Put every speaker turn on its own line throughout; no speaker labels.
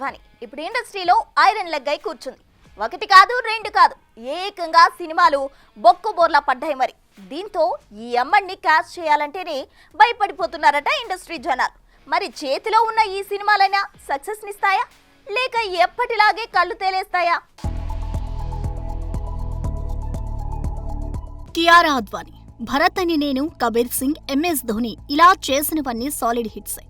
అద్వానీ ఇప్పుడు ఇండస్ట్రీలో iron leg అయి కూర్చుంది. ఒకటి కాదు రెండు కాదు ఏకంగా సినిమాలు బొక్కబోర్లా పడ్డాయి. మరి దీంతో ఈ అమ్మడిని క్యాస్ట్ చేయాలంటేనే భయపడిపోతున్నారట ఇండస్ట్రీ జనాలు. మరి చేతిలో ఉన్న ఈ సినిమాలైనా సక్సెస్ నిస్తాయా లేక ఎప్పటిలాగే కళ్ళు తేలేస్తాయా?
కియారా అద్వానీ, భరత్ అని నేను, కబీర్ సింగ్, ఎంఎస్ ధోని ఇలా చేసినవన్నీ సాలిడ్ హిట్సే.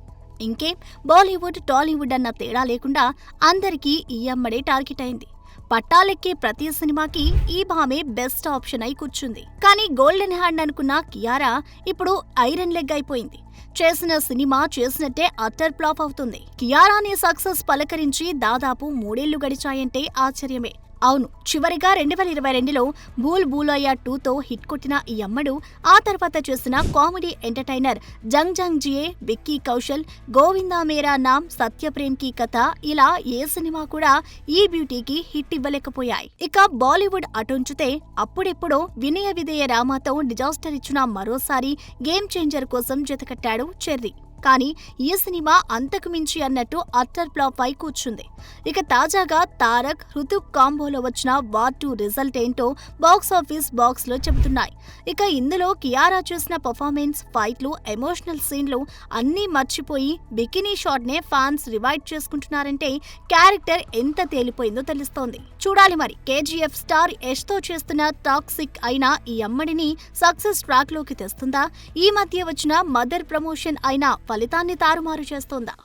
ఇంకేం బాలీవుడ్ టాలీవుడ్ అన్న తేడా లేకుండా అందరికీ ఈ అమ్మడే టార్గెట్ అయింది. పట్టాలెక్కే ప్రతి సినిమాకి ఈ భామే బెస్ట్ ఆప్షన్ అయి కూర్చుంది. కానీ గోల్డెన్ హ్యాండ్ అనుకున్న కియారా ఇప్పుడు ఐరన్ లెగ్ అయిపోయింది. చేసిన సినిమా చేసినట్టే అట్టర్ ఫ్లాప్ అవుతుంది. కియారాని సక్సెస్ పలకరించి దాదాపు 3 ఏళ్లు గడిచాయంటే ఆశ్చర్యమే. అవును, చివరిగా 2022లో భూల్ భూలయ్యా 2తో హిట్ కొట్టిన ఈ అమ్మడు ఆ తర్వాత చేసిన కామెడీ ఎంటర్టైనర్ జంగ్ జంగ్ జియే, విక్కీ కౌశల్, గోవిందా మేరా నామ్, సత్యప్రేమ్ కి కథ ఇలా ఏ సినిమా కూడా ఈ బ్యూటీకి హిట్ ఇవ్వలేకపోయాయి. ఇక బాలీవుడ్ అటుంచితే అప్పుడెప్పుడో వినయ విధేయ రామాతో డిజాస్టర్ ఇచ్చిన మరోసారి గేమ్ చేంజర్ కోసం జతకట్టాడు చెర్రీ. కానీ ఈ సినిమా అంతకు మించి అన్నట్టు అట్టర్ ఫ్లాప్ అయి కూర్చుంది. ఇక తాజాగా తారక్, హృతిక్ కాంబోలో వచ్చిన వార్ 2 రిజల్ట్ ఏంటో బాక్సాఫీస్ బాక్స్ లో చెబుతున్నాయి. ఇక ఇందులో కియారా చేసిన పర్ఫార్మెన్స్, ఫైట్లు, ఎమోషనల్ సీన్లు అన్నీ మర్చిపోయి బికినీ షాట్ నే ఫ్యాన్స్ రివైవ్ చేసుకుంటున్నారంటే క్యారెక్టర్ ఎంత తేలిపోయిందో తెలుస్తోంది. చూడాలి మరి కేజీఎఫ్ స్టార్ యష్ తో చేస్తున్న టాక్సిక్ అయిన ఈ అమ్మడిని సక్సెస్ ట్రాక్ లోకి తెస్తుందా? ఈ మధ్య వచ్చిన మదర్ ప్రమోషన్ అయిన ఫలితాన్ని తారుమారు చేస్తోందా?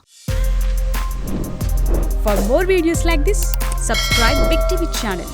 For more videos like this, subscribe Big TV channel.